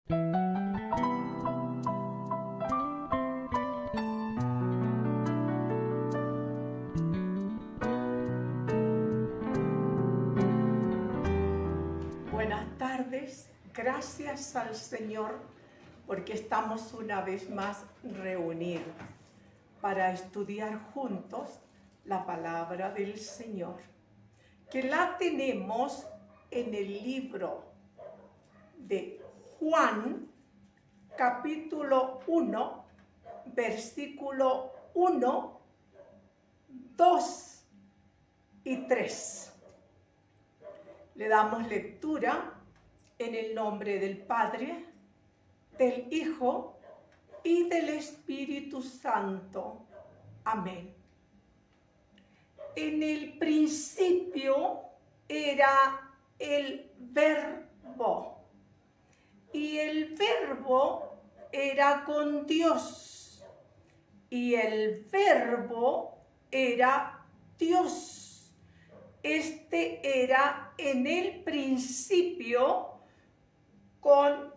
Buenas tardes, gracias al Señor porque estamos una vez más reunidos para estudiar juntos la palabra del Señor, que la tenemos en el libro de Juan, capítulo 1, versículo 1, 2 y 3. Le damos lectura en el nombre del Padre, del Hijo y del Espíritu Santo. Amén. En el principio era el Verbo, y el Verbo era con Dios, y el Verbo era Dios. Este era en el principio con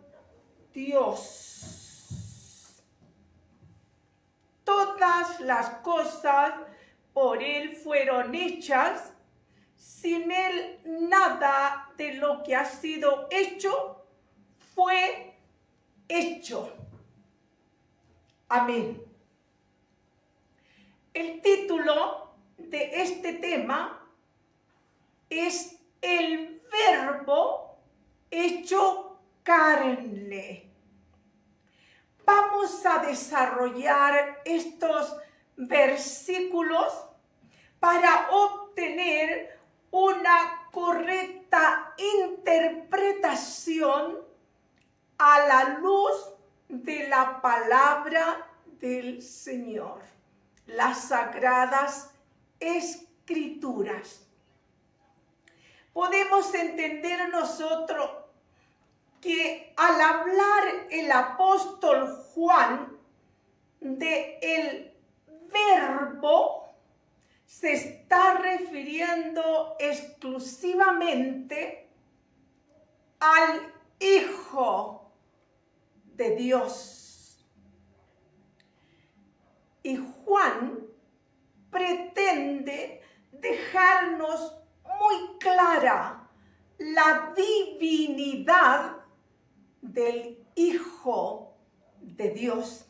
Dios. Todas las cosas por Él fueron hechas. Sin Él nada de lo que ha sido hecho fue hecho. Amén. El título de este tema es el Verbo hecho carne. Vamos a desarrollar estos versículos para obtener una correcta interpretación a la luz de la palabra del Señor, las sagradas escrituras. Podemos entender nosotros que al hablar el apóstol Juan de el Verbo, se está refiriendo exclusivamente al Hijo de Dios. Y Juan pretende dejarnos muy clara la divinidad del Hijo de Dios,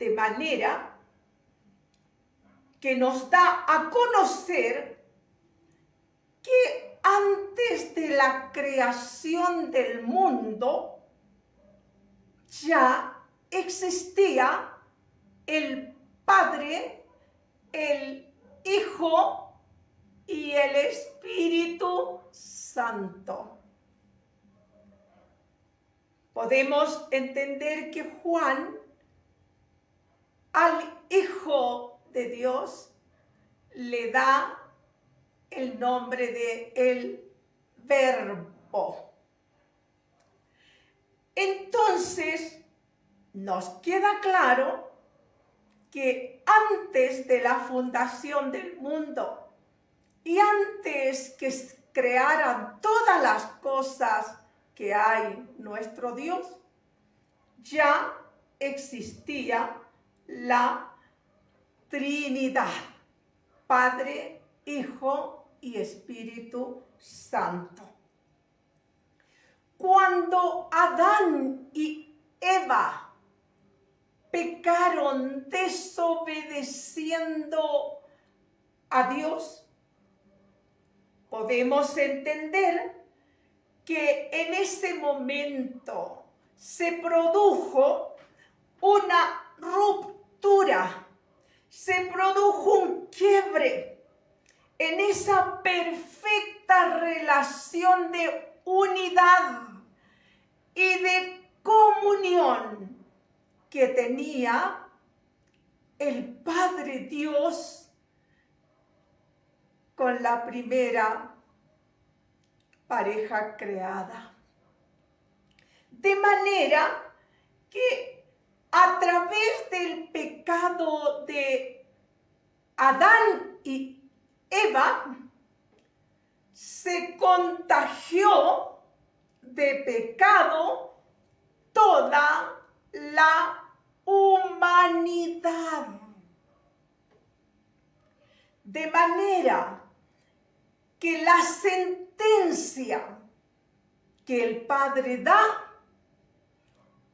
de manera que nos da a conocer que antes de la creación del mundo ya existía el Padre, el Hijo y el Espíritu Santo. Podemos entender que Juan al Hijo de Dios le da el nombre de el Verbo. Entonces, nos queda claro que antes de la fundación del mundo y antes que crearan todas las cosas que hay nuestro Dios, ya existía la Trinidad, Padre, Hijo y Espíritu Santo. Cuando Adán y Eva pecaron desobedeciendo a Dios, podemos entender que en ese momento se produjo una ruptura, se produjo un quiebre en esa perfecta relación de unidad y de comunión que tenía el Padre Dios con la primera pareja creada. De manera que a través del pecado de Adán y Eva, se contagió de pecado toda la humanidad. De manera que la sentencia que el Padre da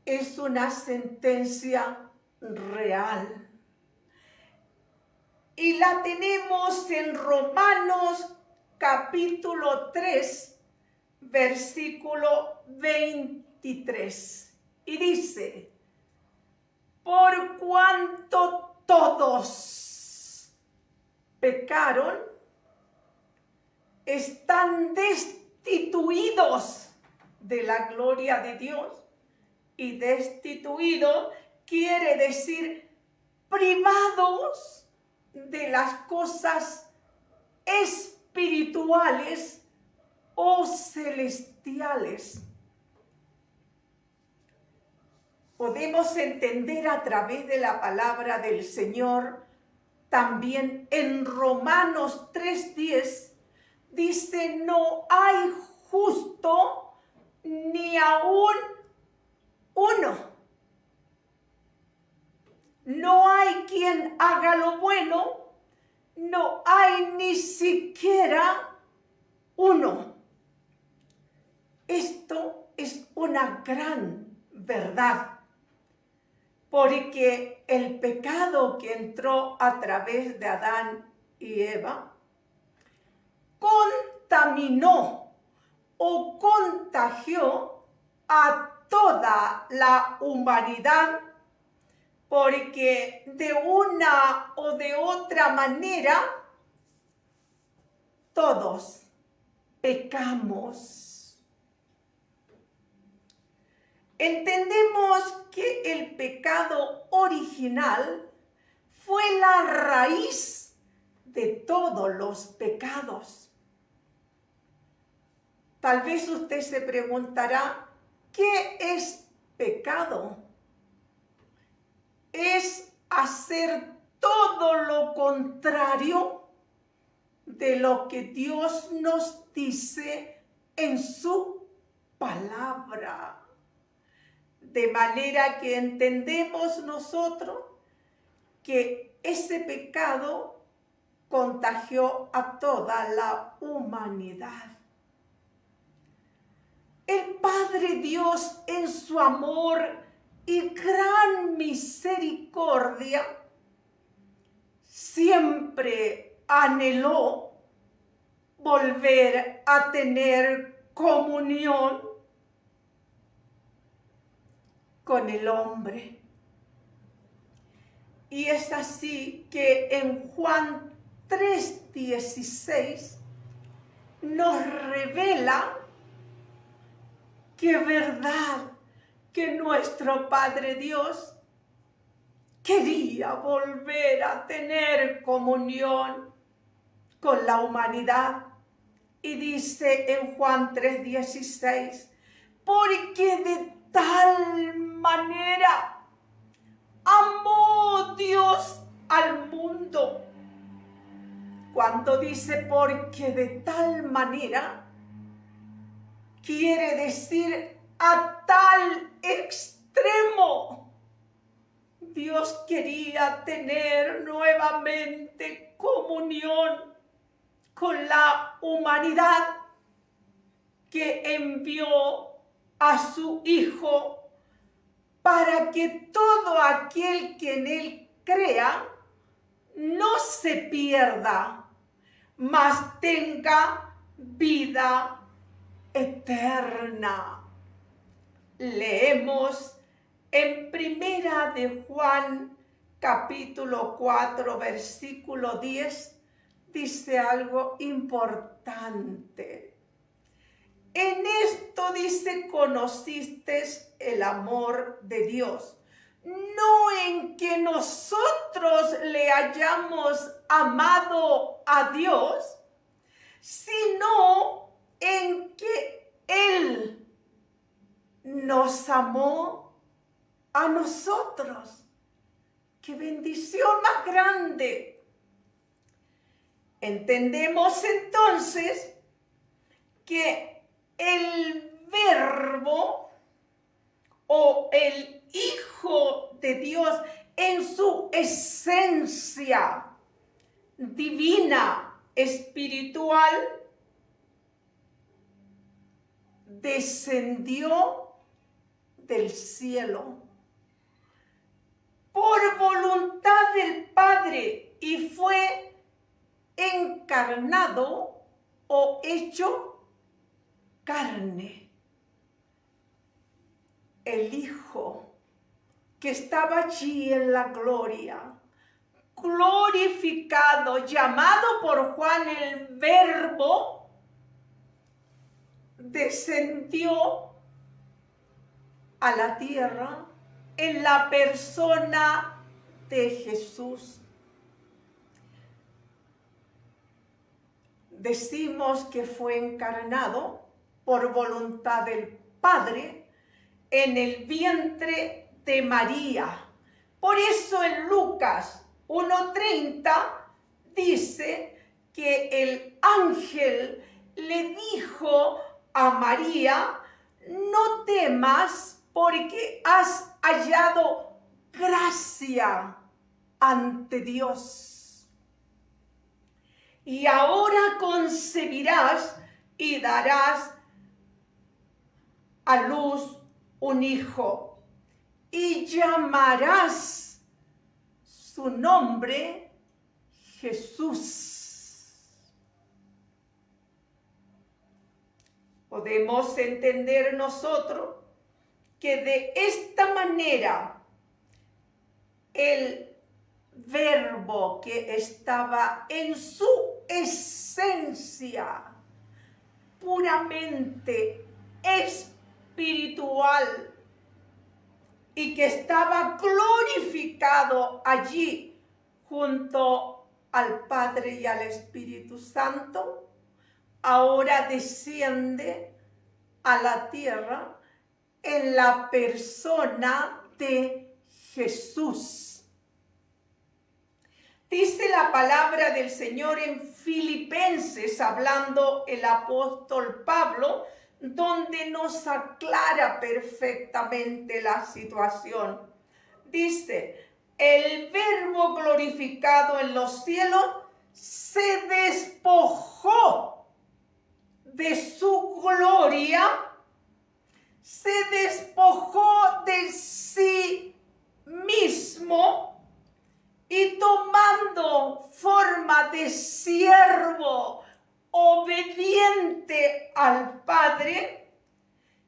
es una sentencia real. Y la tenemos en Romanos capítulo 3, versículo 23. Y dice, por cuanto todos pecaron, están destituidos de la gloria de Dios. Y destituido quiere decir privados de las cosas espirituales o celestiales. Podemos entender a través de la palabra del Señor, también en Romanos 3:10, dice, no hay justo ni aún uno. No hay quien haga lo bueno, no hay ni siquiera uno. Esto es una gran verdad, porque el pecado que entró a través de Adán y Eva contaminó o contagió a toda la humanidad, porque de una o de otra manera todos pecamos. Entendemos que el pecado original fue la raíz de todos los pecados. Tal vez usted se preguntará, ¿qué es pecado? Es hacer todo lo contrario de lo que Dios nos dice en su palabra. De manera que entendemos nosotros que ese pecado contagió a toda la humanidad. El Padre Dios, en su amor y gran misericordia, siempre anheló volver a tener comunión con el hombre. Y es así que en Juan 3:16 nos revela que es verdad que nuestro Padre Dios quería volver a tener comunión con la humanidad. Y dice en Juan 3:16, porque de tal manera amó Dios al mundo. Cuando dice porque de tal manera, quiere decir a tal extremo. Dios quería tener nuevamente comunión con la humanidad, que envió a su Hijo para que todo aquel que en Él crea no se pierda, mas tenga vida eterna. Leemos en Primera de Juan capítulo 4 versículo 10, dice algo importante. En esto dice, conociste el amor de Dios, no en que nosotros le hayamos amado a Dios, sino en que Él nos amó a nosotros. ¡Qué bendición más grande! Entendemos entonces que el verbo o el Hijo de Dios en su esencia divina, espiritual, descendió del cielo por voluntad del Padre y fue encarnado o hecho carne. El Hijo que estaba allí en la gloria, glorificado, llamado por Juan el Verbo, descendió a la tierra en la persona de Jesús. Decimos que fue encarnado por voluntad del Padre en el vientre de María. Por eso en Lucas 1:30 dice que el ángel le dijo a María: no temas, porque has hallado gracia ante Dios. Y ahora concebirás y darás a luz un hijo, y llamarás su nombre Jesús. Podemos entender nosotros que de esta manera el Verbo que estaba en su esencia puramente espiritual y que estaba glorificado allí junto al Padre y al Espíritu Santo, ahora desciende a la tierra en la persona de Jesús. Dice la palabra del Señor en Filipenses, hablando el apóstol Pablo, donde nos aclara perfectamente la situación. Dice: el Verbo glorificado en los cielos se despojó de su gloria, se despojó de sí mismo y tomando forma de siervo obediente al Padre,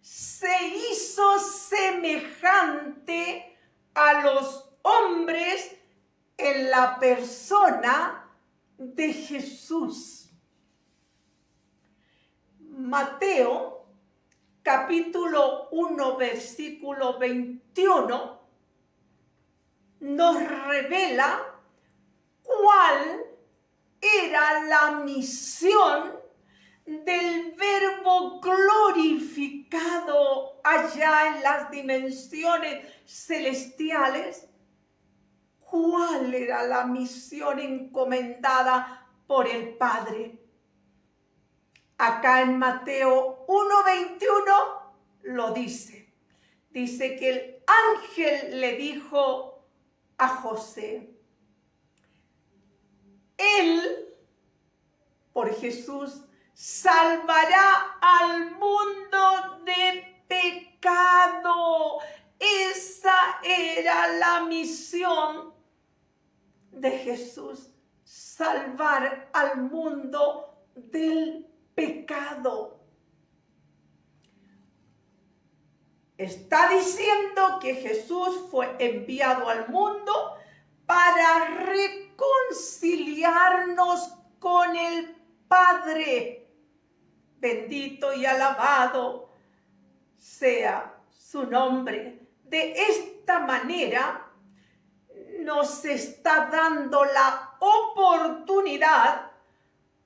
se hizo semejante a los hombres en la persona de Jesús. Mateo capítulo 1 versículo 21 nos revela cuál era la misión del Verbo glorificado allá en las dimensiones celestiales. ¿Cuál era la misión encomendada por el Padre? Acá en Mateo 1:21 lo dice. Dice que el ángel le dijo a José: él, por Jesús, salvará al mundo de pecado. Esa era la misión de Jesús, salvar al mundo del pecado. Está diciendo que Jesús fue enviado al mundo para reconciliarnos con el Padre. Bendito y alabado sea su nombre. De esta manera nos está dando la oportunidad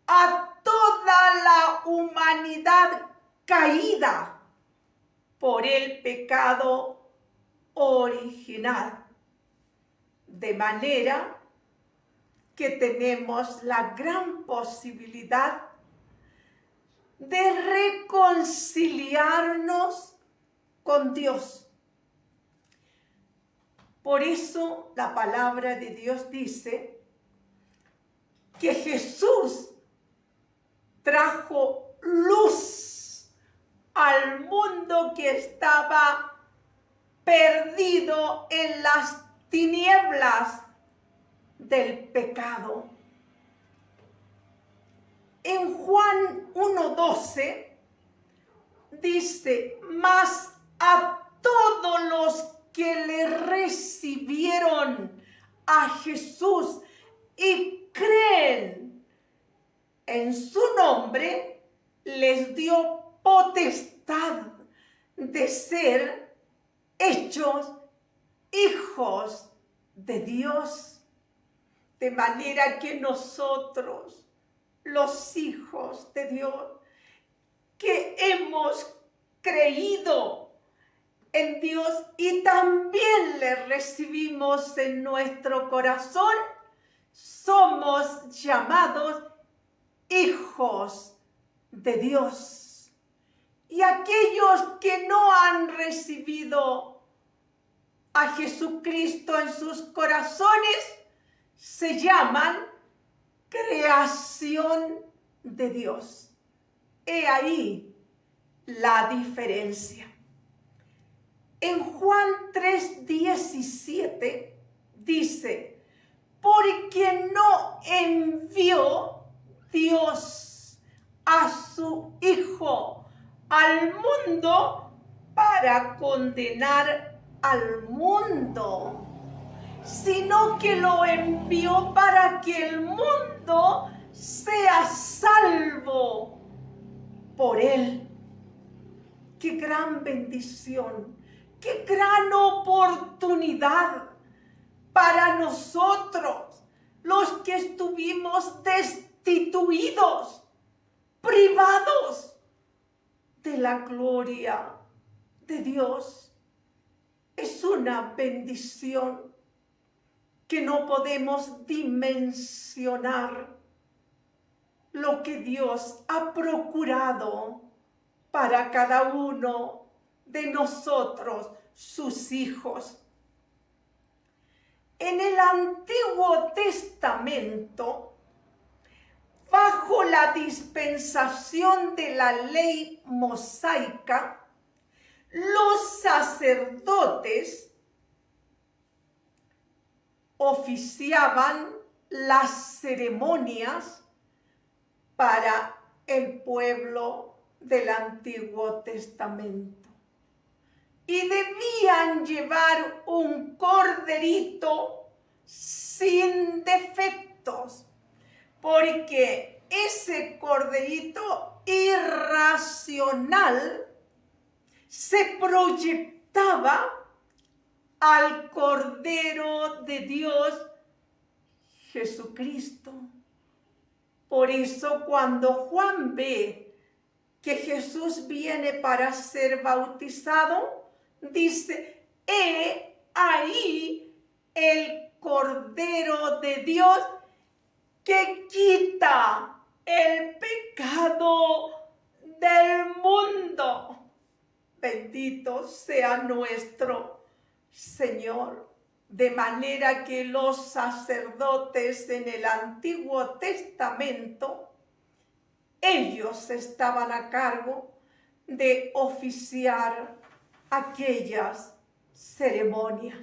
a toda la humanidad caída por el pecado original, de manera que tenemos la gran posibilidad de reconciliarnos con Dios Por eso la palabra de Dios dice que Jesús trajo luz al mundo que estaba perdido en las tinieblas del pecado. En Juan 1:12 dice: mas a todos los que le recibieron a Jesús y creen en su nombre, les dio potestad de ser hechos hijos de Dios. De manera que nosotros, los hijos de Dios, que hemos creído en Dios y también le recibimos en nuestro corazón, somos llamados hijos de Dios. Y aquellos que no han recibido a Jesucristo en sus corazones se llaman creación de Dios. He ahí la diferencia. En Juan 3:17 dice: porque no envió Dios a su Hijo al mundo para condenar al mundo, sino que lo envió para que el mundo sea salvo por él. ¡Qué gran bendición! ¡Qué gran oportunidad para nosotros, los que estuvimos destituidos, privados de la gloria de Dios! Es una bendición que no podemos dimensionar lo que Dios ha procurado para cada uno de nosotros, sus hijos. En el Antiguo Testamento, bajo la dispensación de la ley mosaica, los sacerdotes oficiaban las ceremonias para el pueblo del Antiguo Testamento. Y debían llevar un corderito sin defectos, porque ese corderito irracional se proyectaba al Cordero de Dios, Jesucristo. Por eso cuando Juan ve que Jesús viene para ser bautizado, dice: he ahí el Cordero de Dios que quita el pecado del mundo. Bendito sea nuestro Señor. De manera que los sacerdotes en el Antiguo Testamento, ellos estaban a cargo de oficiar aquellas ceremonias.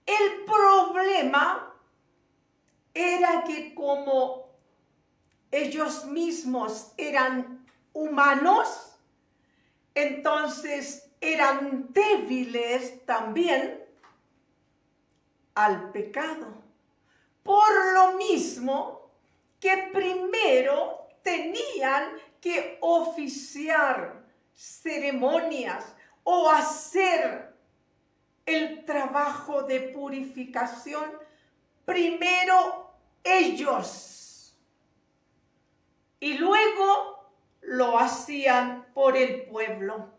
El problema era que como ellos mismos eran humanos, entonces eran débiles también al pecado. Por lo mismo que primero tenían que oficiar ceremonias o hacer el trabajo de purificación, primero ellos, y luego lo hacían por el pueblo.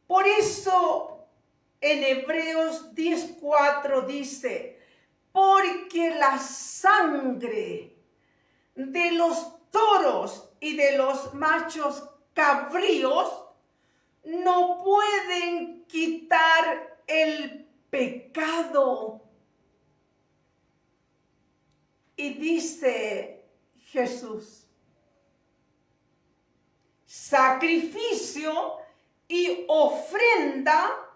Por eso en Hebreos 10:4 dice: porque la sangre de los toros y de los machos cabríos no pueden quitar el pecado. Y dice Jesús, sacrificio y ofrenda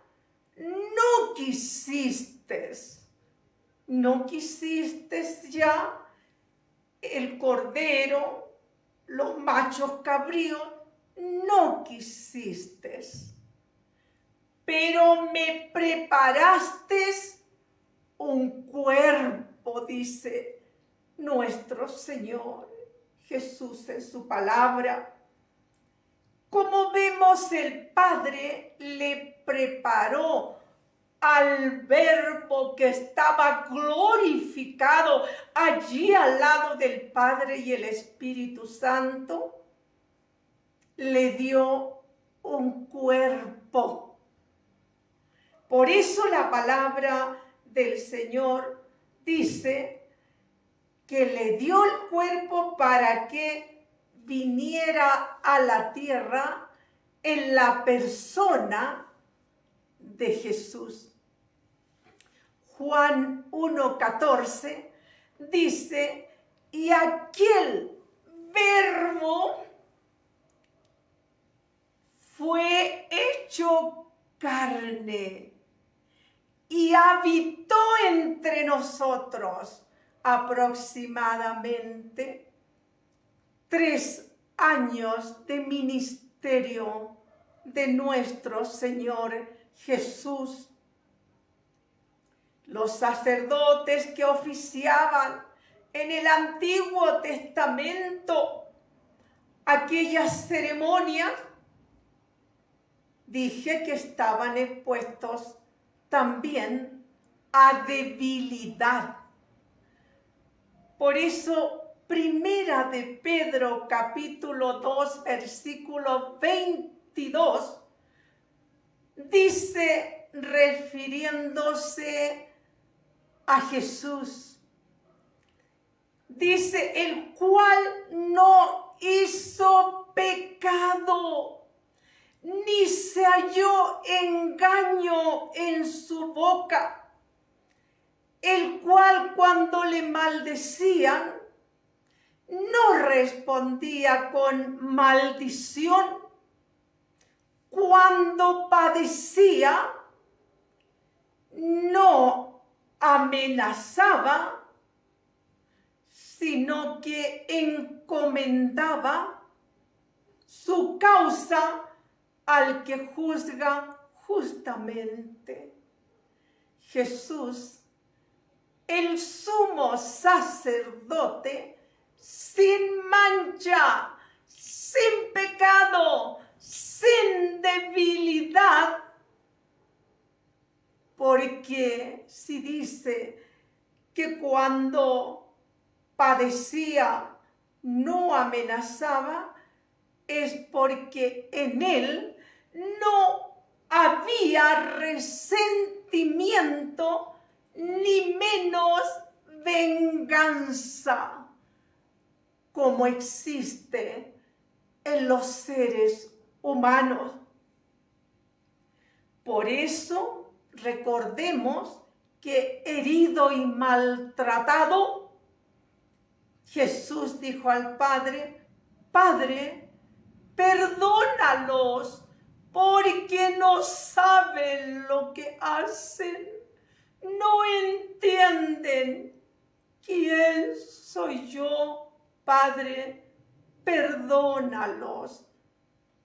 no quisiste. No quisiste ya el cordero, los machos cabríos, no quisiste. Pero me preparaste un cuerpo, dice nuestro Señor Jesús en su palabra. Como vemos, el Padre le preparó al Verbo que estaba glorificado allí al lado del Padre y el Espíritu Santo, le dio un cuerpo. Por eso la palabra del Señor dice que le dio el cuerpo para que viniera a la tierra en la persona de Jesús. Juan 1:14 dice, y aquel Verbo fue hecho carne y habitó entre nosotros aproximadamente 3 años de ministerio de nuestro Señor Jesús. Los sacerdotes que oficiaban en el Antiguo Testamento aquellas ceremonias, dije que estaban expuestos también a debilidad. Por eso, Primera de Pedro, capítulo 2, versículo 22, dice, refiriéndose a Jesús, dice, el cual no hizo pecado, ni se halló engaño en su boca, el cual cuando le maldecían, no respondía con maldición. Cuando padecía, no amenazaba, sino que encomendaba su causa al que juzga justamente. Jesús, el sumo sacerdote, sin mancha, sin pecado, sin debilidad, porque si dice que cuando padecía no amenazaba, es porque en él no había resentimiento ni menos venganza como existe en los seres humanos. Por eso recordemos que herido y maltratado, Jesús dijo al Padre, Padre, perdónalos porque no saben lo que hacen, no entienden quién soy yo. Padre, perdónalos,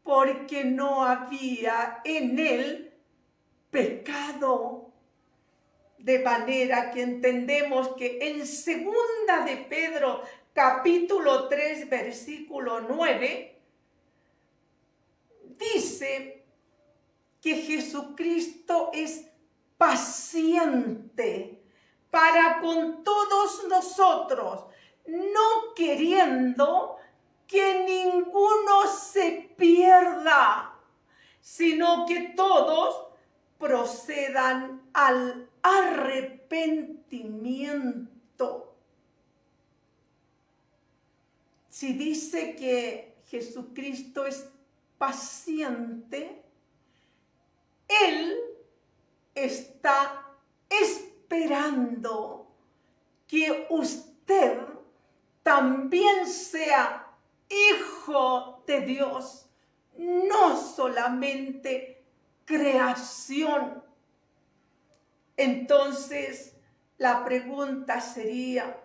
porque no había en él pecado. De manera que entendemos que en segunda de Pedro, capítulo 3, versículo 9, dice que Jesucristo es paciente para con todos nosotros, no queriendo que ninguno se pierda, sino que todos procedan al arrepentimiento. Si dice que Jesucristo es paciente, está esperando que usted también sea hijo de Dios, no solamente creación. Entonces, la pregunta sería,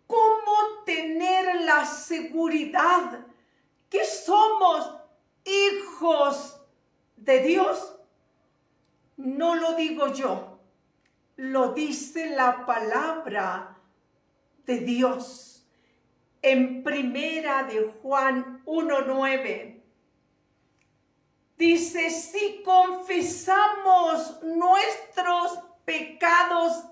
¿cómo tener la seguridad que somos hijos de Dios? No lo digo yo, lo dice la palabra de Dios. En Primera de Juan 1:9 dice, si confesamos nuestros pecados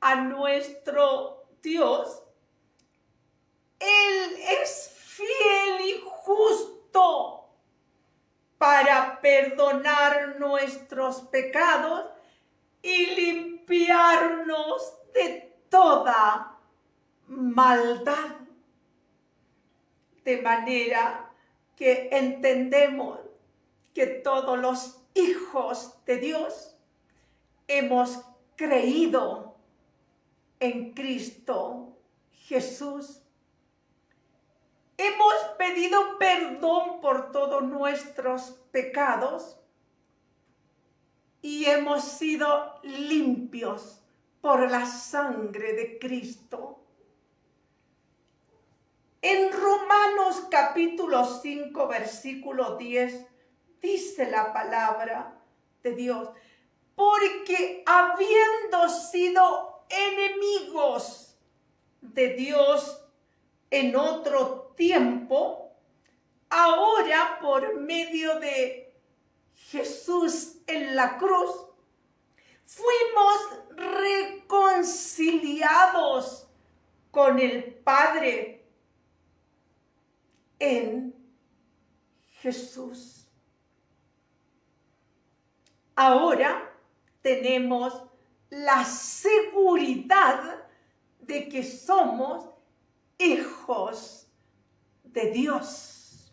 a nuestro Dios, Él es fiel y justo para perdonar nuestros pecados y limpiarnos de toda maldad. De manera que entendemos que todos los hijos de Dios hemos creído en Cristo Jesús. Hemos pedido perdón por todos nuestros pecados y hemos sido limpios por la sangre de Cristo. En Romanos capítulo 5, versículo 10, dice la palabra de Dios, porque habiendo sido enemigos de Dios en otro tiempo, ahora por medio de Jesús en la cruz, fuimos reconciliados con el Padre en Jesús. Ahora tenemos la seguridad de que somos hijos de Dios.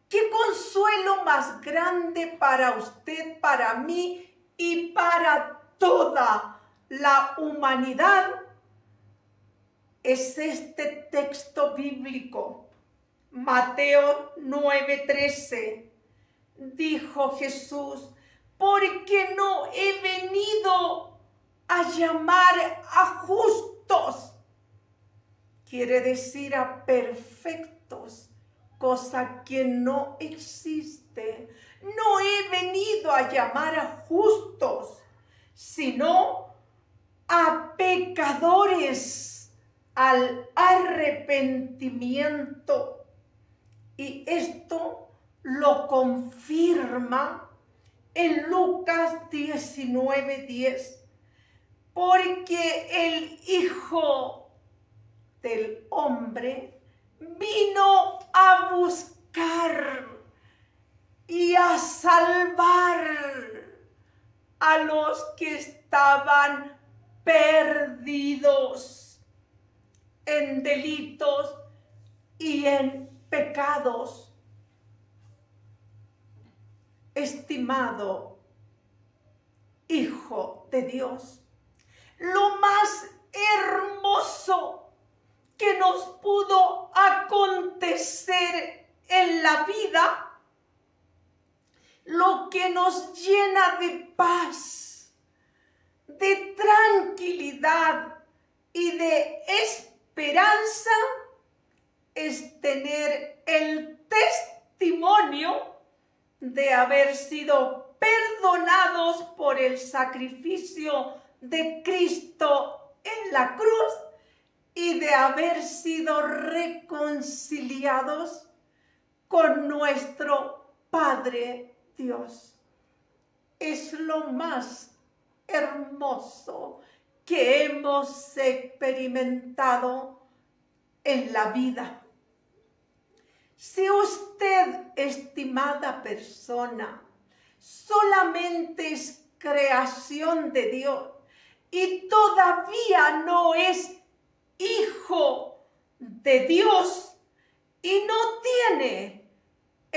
¿Qué consuelo más grande para usted, para mí y para toda la humanidad es este texto bíblico? Mateo 9:13, dijo Jesús, porque no he venido a llamar a justos, quiere decir a perfectos, cosa que no existe. No he venido a llamar a justos, sino a pecadores al arrepentimiento. Y esto lo confirma en Lucas 19:10, porque el Hijo del Hombre vino a buscar y a salvar a los que estaban perdidos en delitos y en pecados. Estimado Hijo de Dios, lo más hermoso que nos pudo acontecer en la vida, lo que nos llena de paz, de tranquilidad y de esperanza, es tener el testimonio de haber sido perdonados por el sacrificio de Cristo en la cruz y de haber sido reconciliados con nuestro Padre Dios. Es lo más hermoso que hemos experimentado en la vida. Si usted, estimada persona, solamente es creación de Dios y todavía no es hijo de Dios y no tiene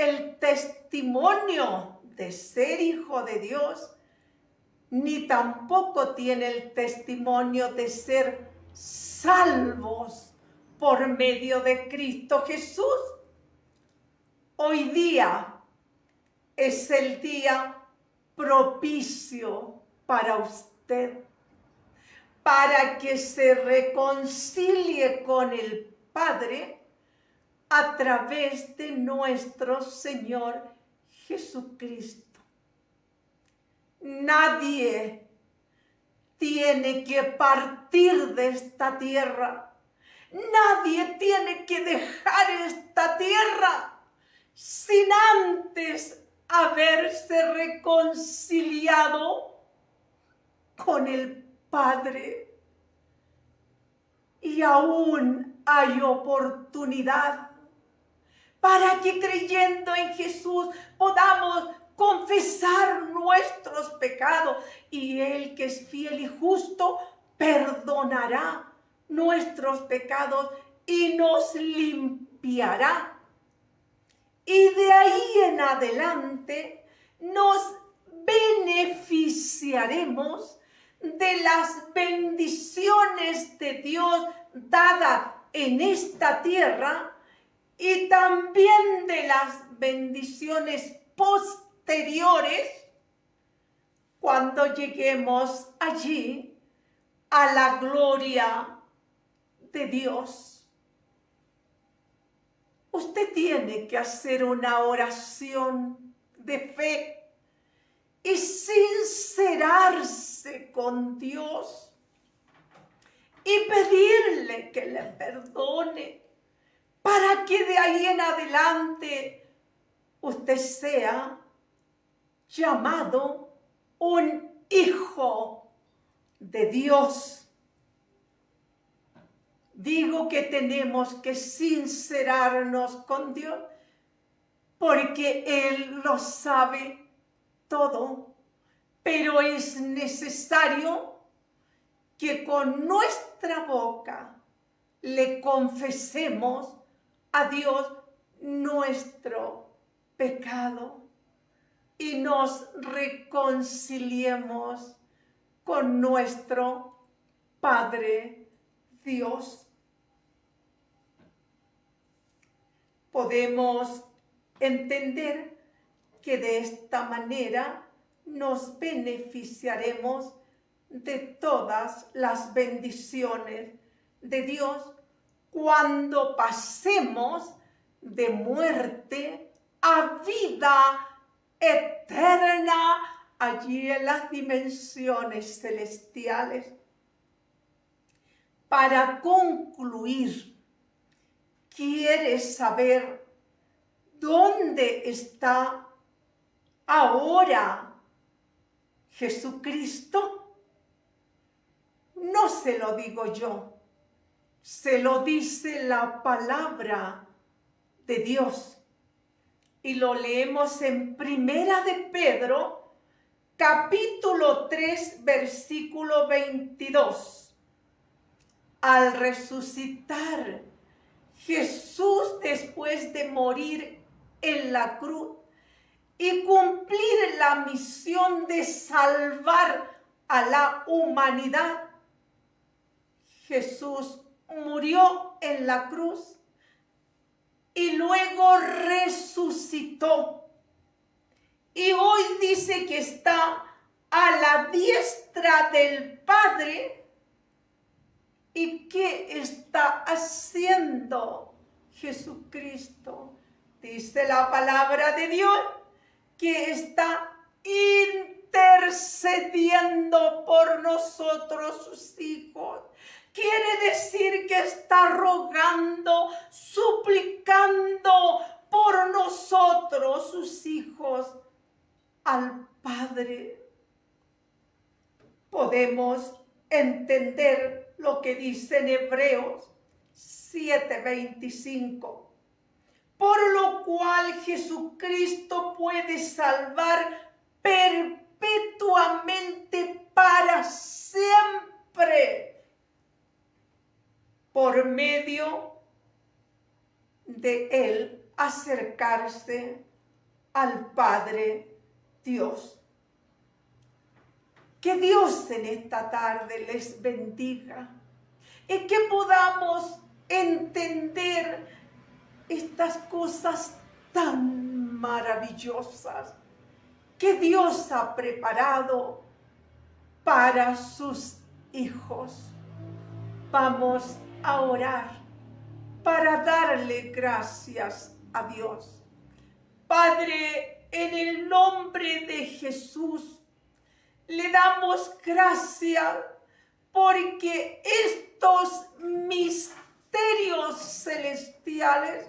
el testimonio de ser hijo de Dios, ni tampoco tiene el testimonio de ser salvos por medio de Cristo Jesús. Hoy día es el día propicio para usted, para que se reconcilie con el Padre a través de nuestro Señor Jesucristo. Nadie tiene que partir de esta tierra. Nadie tiene que dejar esta tierra sin antes haberse reconciliado con el Padre. Y aún hay oportunidad para que creyendo en Jesús podamos confesar nuestros pecados, y Él, que es fiel y justo, perdonará nuestros pecados y nos limpiará. Y de ahí en adelante nos beneficiaremos de las bendiciones de Dios dadas en esta tierra, y también de las bendiciones posteriores cuando lleguemos allí a la gloria de Dios. Usted tiene que hacer una oración de fe y sincerarse con Dios y pedirle que le perdone, para que de ahí en adelante usted sea llamado un hijo de Dios. Digo que tenemos que sincerarnos con Dios, porque Él lo sabe todo, pero es necesario que con nuestra boca le confesemos a Dios nuestro pecado y nos reconciliemos con nuestro Padre Dios. Podemos entender que de esta manera nos beneficiaremos de todas las bendiciones de Dios cuando pasemos de muerte a vida eterna allí en las dimensiones celestiales. Para concluir, ¿quieres saber dónde está ahora Jesucristo? No se lo digo yo, se lo dice la palabra de Dios. Y lo leemos en Primera de Pedro, capítulo 3, versículo 22. Al resucitar Jesús, después de morir en la cruz y cumplir la misión de salvar a la humanidad, Jesús murió en la cruz y luego resucitó. Y hoy dice que está a la diestra del Padre. ¿Y qué está haciendo Jesucristo? Dice la palabra de Dios que está intercediendo por nosotros, sus hijos. Quiere decir que está rogando, suplicando por nosotros, sus hijos, al Padre. Podemos entender lo que dice en Hebreos 7:25. Por lo cual Jesucristo puede salvar perpetuamente para siempre por medio de Él acercarse al Padre Dios. Que Dios en esta tarde les bendiga y que podamos entender estas cosas tan maravillosas que Dios ha preparado para sus hijos. Vamos a orar para darle gracias a Dios. Padre, en el nombre de Jesús, le damos gracias porque estos misterios celestiales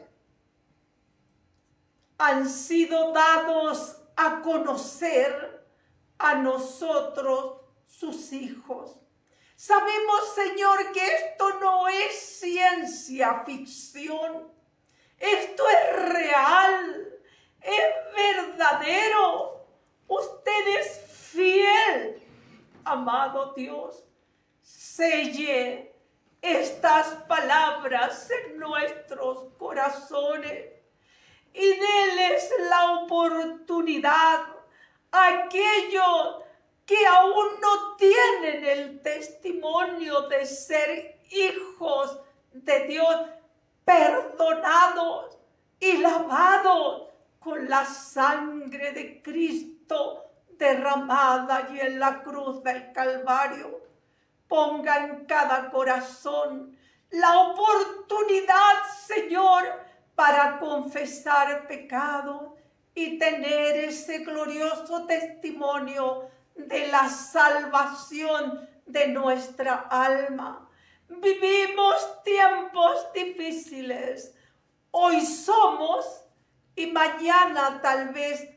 han sido dados a conocer a nosotros, sus hijos. Sabemos, Señor, que esto no es ciencia ficción. Esto es real, es verdadero. Usted es fiel, amado Dios. Selle estas palabras en nuestros corazones y déles la oportunidad a aquellos que aún no tienen el testimonio de ser hijos de Dios, perdonados y lavados con la sangre de Cristo derramada y en la cruz del Calvario. Ponga en cada corazón la oportunidad, Señor, para confesar pecado y tener ese glorioso testimonio de la salvación de nuestra alma. Vivimos tiempos difíciles. Hoy somos y mañana tal vez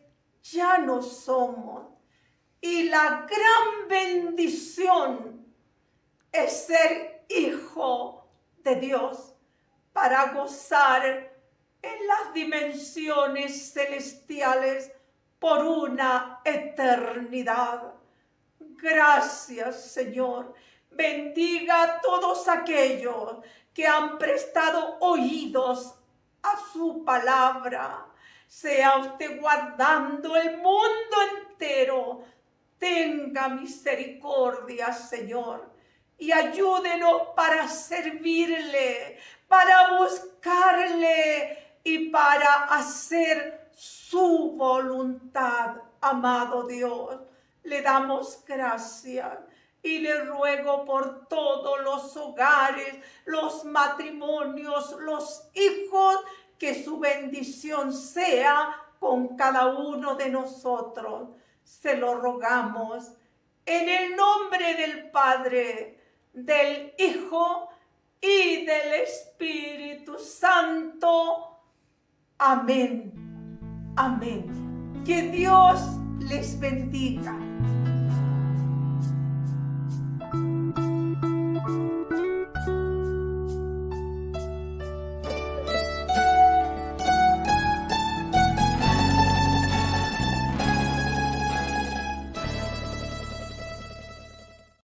ya no somos. Y la gran bendición es ser hijo de Dios para gozar en las dimensiones celestiales por una eternidad. Gracias, Señor. Bendiga a todos aquellos que han prestado oídos a su palabra. Sea usted guardando el mundo entero. Tenga misericordia, Señor, y ayúdenos para servirle, para buscarle y para hacer su voluntad, amado Dios. Le damos gracias y le ruego por todos los hogares, los matrimonios, los hijos, que su bendición sea con cada uno de nosotros. Se lo rogamos en el nombre del Padre, del Hijo y del Espíritu Santo. Amén. Amén. Que Dios les bendiga.